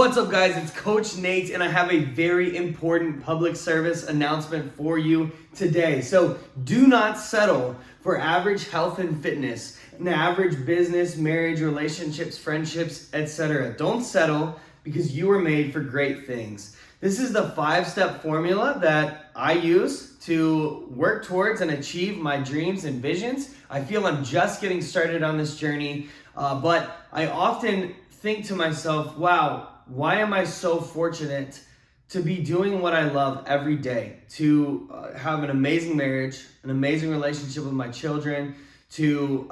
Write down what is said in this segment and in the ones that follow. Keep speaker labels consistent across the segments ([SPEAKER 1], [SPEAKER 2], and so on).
[SPEAKER 1] What's up, guys? It's Coach Nate, and I have a very important public service announcement for you today. So do not settle for average health and fitness, and average business, marriage, relationships, friendships, etc. Don't settle, because you were made for great things. This is the 5-step formula that I use to work towards and achieve my dreams and visions. I feel I'm just getting started on this journey, but I often think to myself, wow, why am I so fortunate to be doing what I love every day, to have an amazing marriage, an amazing relationship with my children, to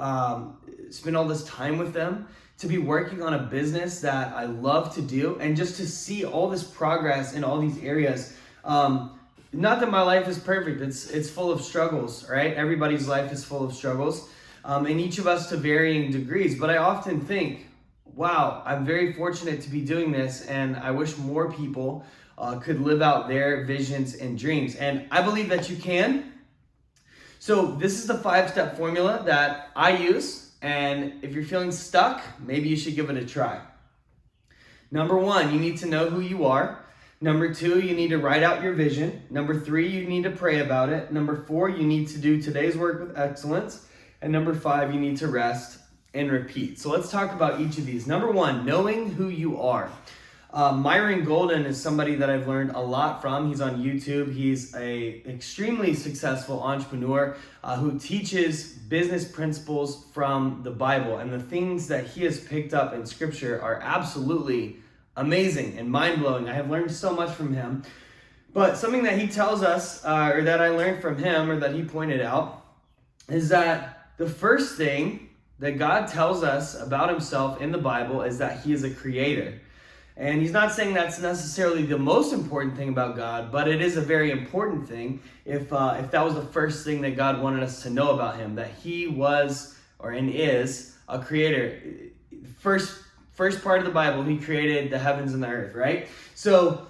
[SPEAKER 1] spend all this time with them, to be working on a business that I love to do, and just to see all this progress in all these areas. Not that my life is perfect, it's full of struggles, right? Everybody's life is full of struggles, and each of us to varying degrees, but I often think, wow, I'm very fortunate to be doing this, and I wish more people could live out their visions and dreams. And I believe that you can. So this is the 5-step formula that I use, and if you're feeling stuck, maybe you should give it a try. Number 1, you need to know who you are. Number 2, you need to write out your vision. Number 3, you need to pray about it. Number 4, you need to do today's work with excellence. And number 5, you need to rest and repeat. So let's talk about each of these. Number 1, knowing who you are. Myron Golden is somebody that I've learned a lot from. He's on YouTube. He's a extremely successful entrepreneur who teaches business principles from the Bible. And the things that he has picked up in scripture are absolutely amazing and mind-blowing. I have learned so much from him. But something that he tells us, or that I learned from him, or that he pointed out, is that the first thing that God tells us about himself in the Bible is that he is a creator. And he's not saying that's necessarily the most important thing about God, but it is a very important thing if that was the first thing that God wanted us to know about him, that he was and is a creator. First part of the Bible, he created the heavens and the earth, right? So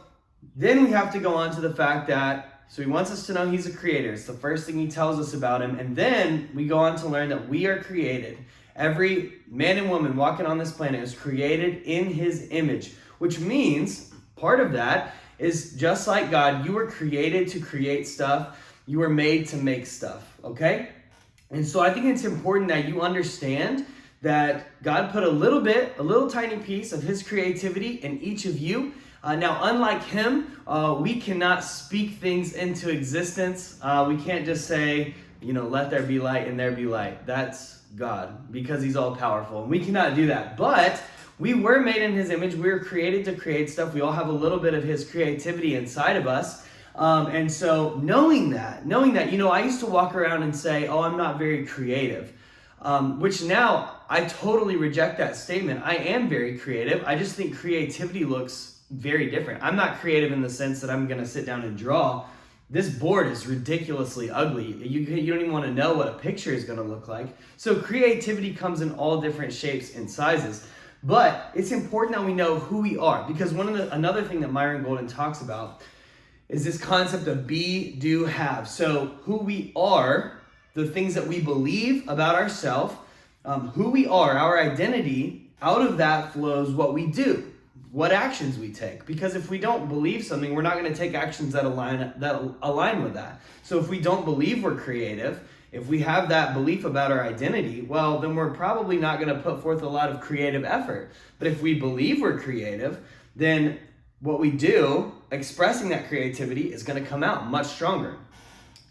[SPEAKER 1] then we have to go on to the fact that, so he wants us to know he's a creator. It's the first thing he tells us about him. And then we go on to learn that we are created. Every man and woman walking on this planet is created in his image, which means part of that is just like God, you were created to create stuff. You were made to make stuff, okay? And so I think it's important that you understand that God put a little tiny piece of his creativity in each of you. Now, unlike him, we cannot speak things into existence. We can't just say, let there be light and there be light. That's God, because he's all powerful, and we cannot do that. But we were made in his image. We were created to create stuff. We all have a little bit of his creativity inside of us. And so knowing that, I used to walk around and say, oh, I'm not very creative, which now I totally reject that statement. I am very creative. I just think creativity looks very different. I'm not creative in the sense that I'm going to sit down and draw. This board is ridiculously ugly. You don't even want to know what a picture is going to look like. So creativity comes in all different shapes and sizes. But it's important that we know who we are, because another thing that Myron Golden talks about is this concept of be, do, have. So who we are, the things that we believe about ourselves, who we are, our identity, out of that flows what we do, what actions we take. Because if we don't believe something, we're not going to take actions that align with that. So if we don't believe we're creative, if we have that belief about our identity, well, then we're probably not going to put forth a lot of creative effort. But if we believe we're creative, then what we do, expressing that creativity, is going to come out much stronger.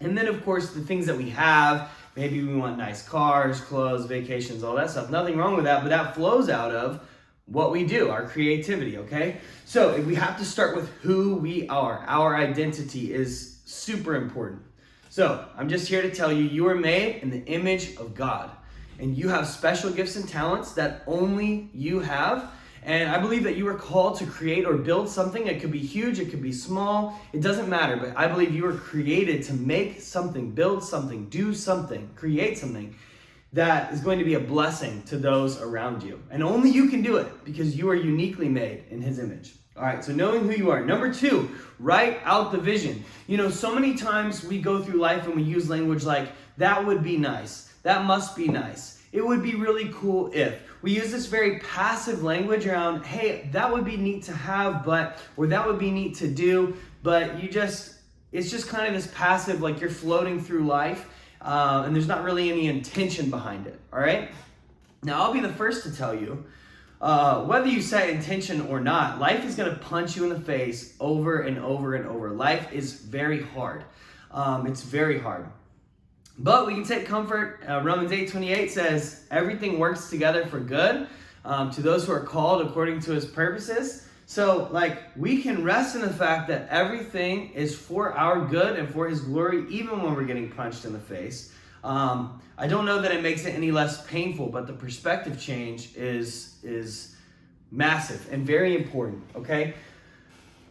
[SPEAKER 1] And then, of course, the things that we have, maybe we want nice cars, clothes, vacations, all that stuff. Nothing wrong with that, but that flows out of what we do, our creativity, okay? So we have to start with who we are. Our identity is super important. So I'm just here to tell you, you are made in the image of God, and you have special gifts and talents that only you have. And I believe that you are called to create or build something. It could be huge, it could be small, it doesn't matter. But I believe you were created to make something, build something, do something, create something that is going to be a blessing to those around you. And only you can do it, because you are uniquely made in his image. All right, so knowing who you are. Number 2, write out the vision. So many times we go through life and we use language like, that would be nice, that must be nice, it would be really cool if. we use this very passive language around, hey, that would be neat to have, or that would be neat to do, but it's just kind of this passive, like you're floating through life, and there's not really any intention behind it, all right? Now, I'll be the first to tell you, whether you set intention or not, life is going to punch you in the face over and over and over. Life is very hard. It's very hard. But we can take comfort. Romans 8:28 says, everything works together for good to those who are called according to his purposes. So, we can rest in the fact that everything is for our good and for his glory, even when we're getting punched in the face. I don't know that it makes it any less painful, but the perspective change is massive and very important, okay?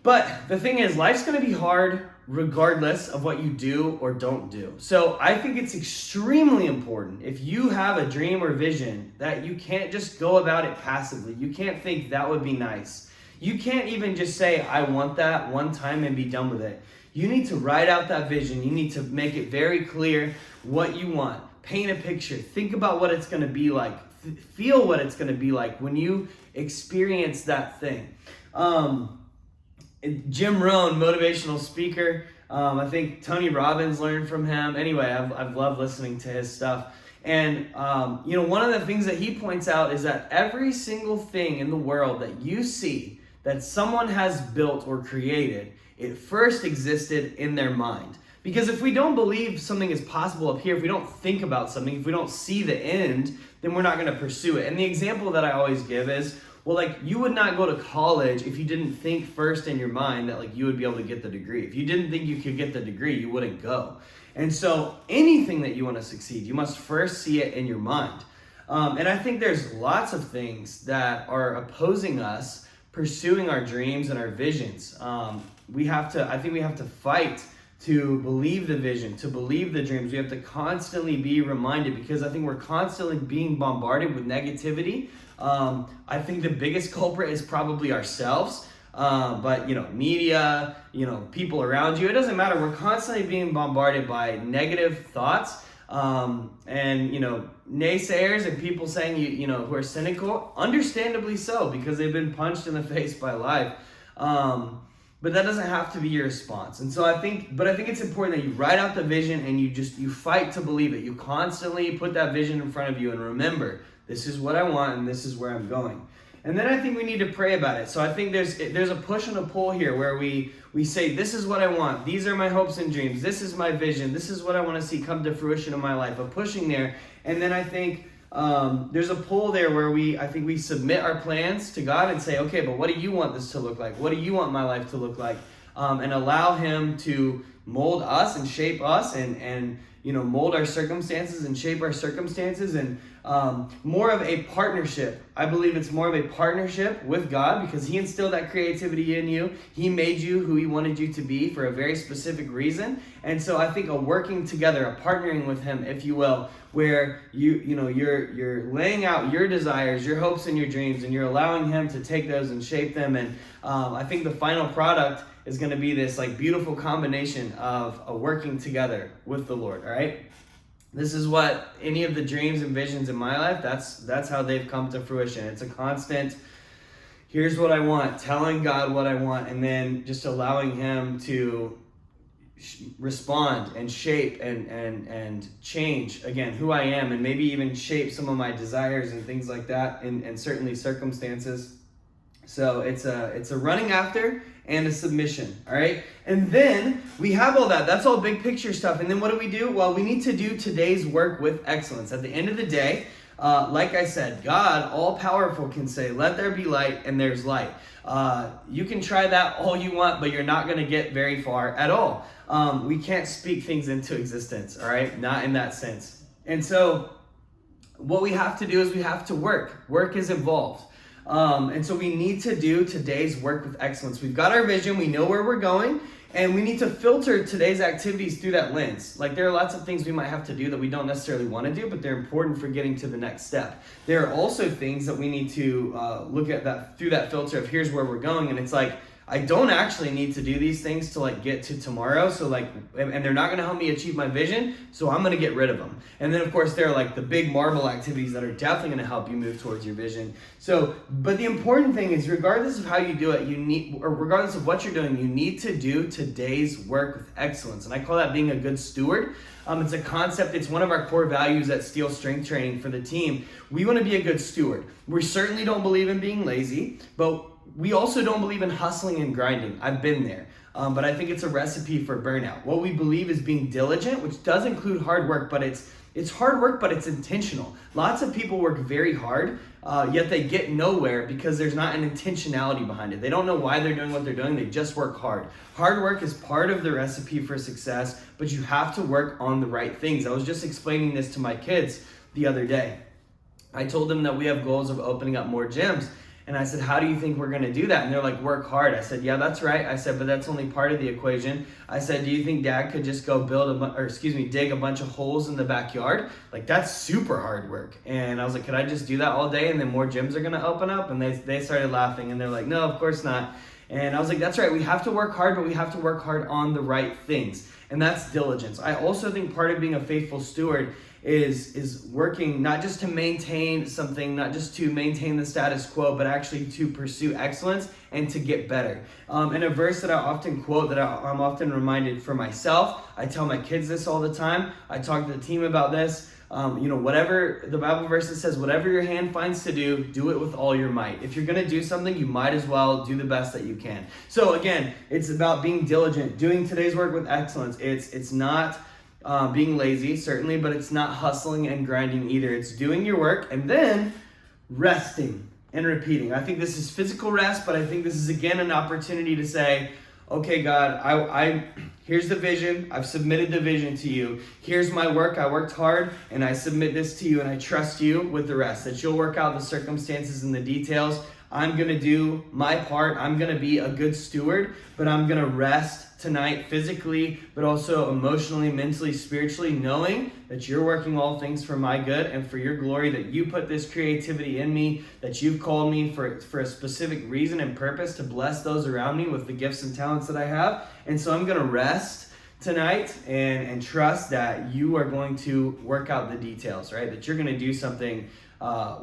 [SPEAKER 1] But the thing is, life's going to be hard regardless of what you do or don't do. So I think it's extremely important, if you have a dream or vision, that you can't just go about it passively. You can't think that would be nice. You can't even just say, I want that one time and be done with it. You need to write out that vision. You need to make it very clear what you want. Paint a picture. Think about what it's going to be like. Feel what it's going to be like when you experience that thing. Jim Rohn, motivational speaker. I think Tony Robbins learned from him. Anyway, I've loved listening to his stuff. And, one of the things that he points out is that every single thing in the world that you see that someone has built or created, it first existed in their mind. Because if we don't believe something is possible up here, if we don't think about something, if we don't see the end, then we're not going to pursue it. And the example that I always give is, you would not go to college if you didn't think first in your mind that you would be able to get the degree. If you didn't think you could get the degree, you wouldn't go. And so anything that you want to succeed, you must first see it in your mind. And I think there's lots of things that are opposing us pursuing our dreams and our visions. I think we have to fight to believe the vision, to believe the dreams. We have to constantly be reminded, because I think we're constantly being bombarded with negativity. I think the biggest culprit is probably ourselves. But media, people around you, it doesn't matter. We're constantly being bombarded by negative thoughts, and naysayers and people saying who are cynical, understandably so, because they've been punched in the face by life. But that doesn't have to be your response. And so I think it's important that you write out the vision and you fight to believe it. You constantly put that vision in front of you and remember, this is what I want and this is where I'm going. And then I think we need to pray about it. So I think there's a push and a pull here where we say, this is what I want. These are my hopes and dreams. This is my vision. This is what I want to see come to fruition in my life. I'm pushing there. And then I think there's a pull there where I think we submit our plans to God and say, okay, but what do you want this to look like? What do you want my life to look like? And allow him to mold us and shape us and mold our circumstances and shape our circumstances, and more of a partnership. I believe it's more of a partnership with God, because he instilled that creativity in you. He made you who he wanted you to be for a very specific reason. And so I think a working together, a partnering with him, if you will, where you're laying out your desires, your hopes and your dreams, and you're allowing him to take those and shape them. And I think the final product is going to be this beautiful combination of a working together with the Lord. All right. This is what any of the dreams and visions in my life, that's how they've come to fruition. It's a constant, here's what I want, telling God what I want, and then just allowing him to respond and shape and change, again, who I am, and maybe even shape some of my desires and things like that, and certainly circumstances. So it's a running after and a submission, all right? And then we have all that. That's all big picture stuff. And then what do? Well, we need to do today's work with excellence. At the end of the day, like I said, God, all-powerful, can say, let there be light, and there's light. You can try that all you want, but you're not going to get very far at all. We can't speak things into existence, all right? Not in that sense. And so what we have to do is we have to work. Work is involved. And so we need to do today's work with excellence. We've got our vision, we know where we're going, and we need to filter today's activities through that lens. There are lots of things we might have to do that we don't necessarily want to do, but they're important for getting to the next step. There are also things that we need to look at that through that filter of here's where we're going, and it's I don't actually need to do these things to like get to tomorrow. So like, and they're not going to help me achieve my vision. So I'm going to get rid of them. And then of course there are like the big marble activities that are definitely going to help you move towards your vision. So, but the important thing is regardless of how you do it, or regardless of what you're doing, you need to do today's work with excellence. And I call that being a good steward. It's a concept, it's one of our core values at Steel Strength Training for the team. We want to be a good steward. We certainly don't believe in being lazy, but we also don't believe in hustling and grinding. I've been there, but I think it's a recipe for burnout. What we believe is being diligent, which does include hard work, but it's hard work, but it's intentional. Lots of people work very hard, yet they get nowhere because there's not an intentionality behind it. They don't know why they're doing what they're doing. They just work hard. Hard work is part of the recipe for success, but you have to work on the right things. I was just explaining this to my kids the other day. I told them that we have goals of opening up more gyms. And I said, how do you think we're going to do that? And they're like, work hard. I said, yeah, that's right. I said, but that's only part of the equation. I said, do you think Dad could just go dig a bunch of holes in the backyard? Like, that's super hard work. And I was like, could I just do that all day and then more gyms are going to open up? And they started laughing and they're like, no, of course not. And I was like, that's right. We have to work hard, but we have to work hard on the right things. And that's diligence. I also think part of being a faithful steward is working not just to maintain something, not just to maintain the status quo, but actually to pursue excellence and to get better. And a verse that I often quote, that I'm often reminded for myself, I tell my kids this all the time, I talk to the team about this, whatever the Bible verse says, whatever your hand finds to do it with all your might. If you're going to do something, you might as well do the best that you can. So again, it's about being diligent, doing today's work with excellence. It's not being lazy, certainly, but it's not hustling and grinding either. It's doing your work and then resting and repeating. I think this is physical rest, but I think this is again an opportunity to say, okay, God, I here's the vision. I've submitted the vision to you. Here's my work. I worked hard and I submit this to you and I trust you with the rest, that you'll work out the circumstances and the details. I'm going to do my part. I'm going to be a good steward, but I'm going to rest tonight physically, but also emotionally, mentally, spiritually, knowing that you're working all things for my good and for your glory, that you put this creativity in me, that you've called me for a specific reason and purpose to bless those around me with the gifts and talents that I have. And so I'm going to rest tonight and trust that you are going to work out the details, right? That you're going to do something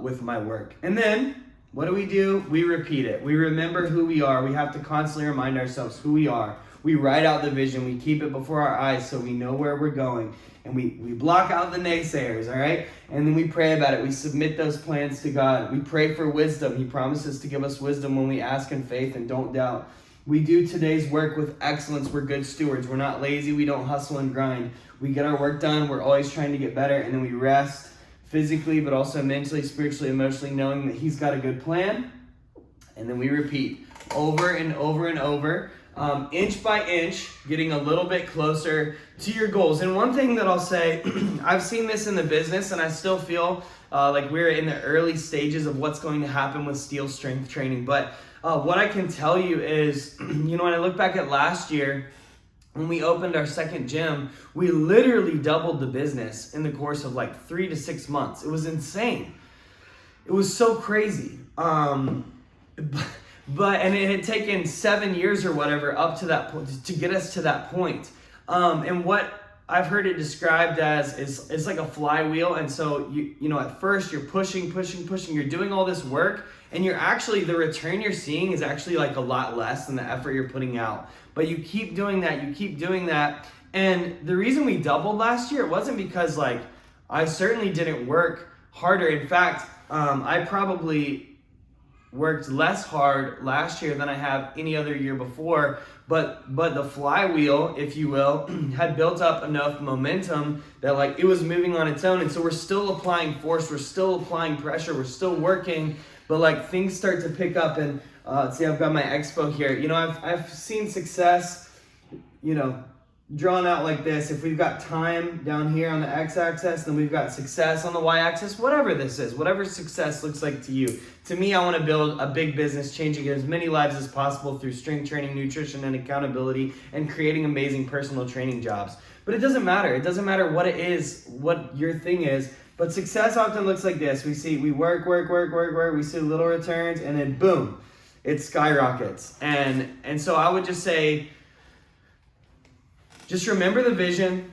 [SPEAKER 1] with my work. And then what do? We repeat it. We remember who we are. We have to constantly remind ourselves who we are. We write out the vision. We keep it before our eyes so we know where we're going. And we block out the naysayers, all right? And then we pray about it. We submit those plans to God. We pray for wisdom. He promises to give us wisdom when we ask in faith and don't doubt. We do today's work with excellence. We're good stewards. We're not lazy. We don't hustle and grind. We get our work done. We're always trying to get better. And then we rest physically, but also mentally, spiritually, emotionally, knowing that He's got a good plan. And then we repeat over and over and over. Inch by inch, getting a little bit closer to your goals. And one thing that I'll say, I've seen this in the business and I still feel like we're in the early stages of what's going to happen with Steel Strength Training. But what I can tell you is, when I look back at last year, when we opened our second gym, we literally doubled the business in the course of like 3 to 6 months. It was insane. It was so crazy. And it had taken 7 years or whatever up to that point to get us to that point. And what I've heard it described as is it's like a flywheel. And so at first you're pushing, you're doing all this work, and you're actually, the return you're seeing is actually like a lot less than the effort you're putting out. But you keep doing that. And the reason we doubled last year, it wasn't because like I certainly didn't work harder. In fact, I probably worked less hard last year than I have any other year before, but the flywheel, if you will, had built up enough momentum that like it was moving on its own. And so we're still applying force, we're still applying pressure, we're still working, but like things start to pick up. And see, I've got my expo here. I've seen success, drawn out like this. If we've got time down here on the x-axis, then we've got success on the y-axis, whatever this is, whatever success looks like to you. To me, I want to build a big business, changing as many lives as possible through strength training, nutrition, and accountability, and creating amazing personal training jobs. But it doesn't matter. It doesn't matter what it is, what your thing is. But success often looks like this. We work, we see little returns, and then boom. it skyrockets. And so I would just say, just remember the vision,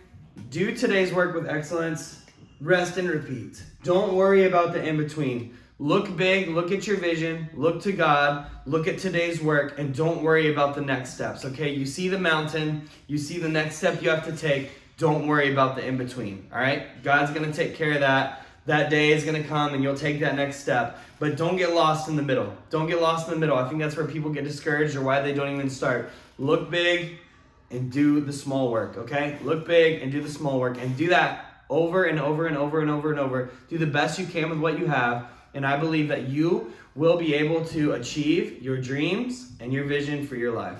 [SPEAKER 1] do today's work with excellence, rest and repeat. Don't worry about the in-between. Look big, look at your vision, look to God, look at today's work, and don't worry about the next steps, okay? You see the mountain, you see the next step you have to take, don't worry about the in-between, all right? God's gonna take care of that. That day is gonna come and you'll take that next step, but don't get lost in the middle. Don't get lost in the middle. I think that's where people get discouraged or why they don't even start. Look big and do the small work, okay? Look big and do the small work, and do that over and over and over and over and over. Do the best you can with what you have, and I believe that you will be able to achieve your dreams and your vision for your life.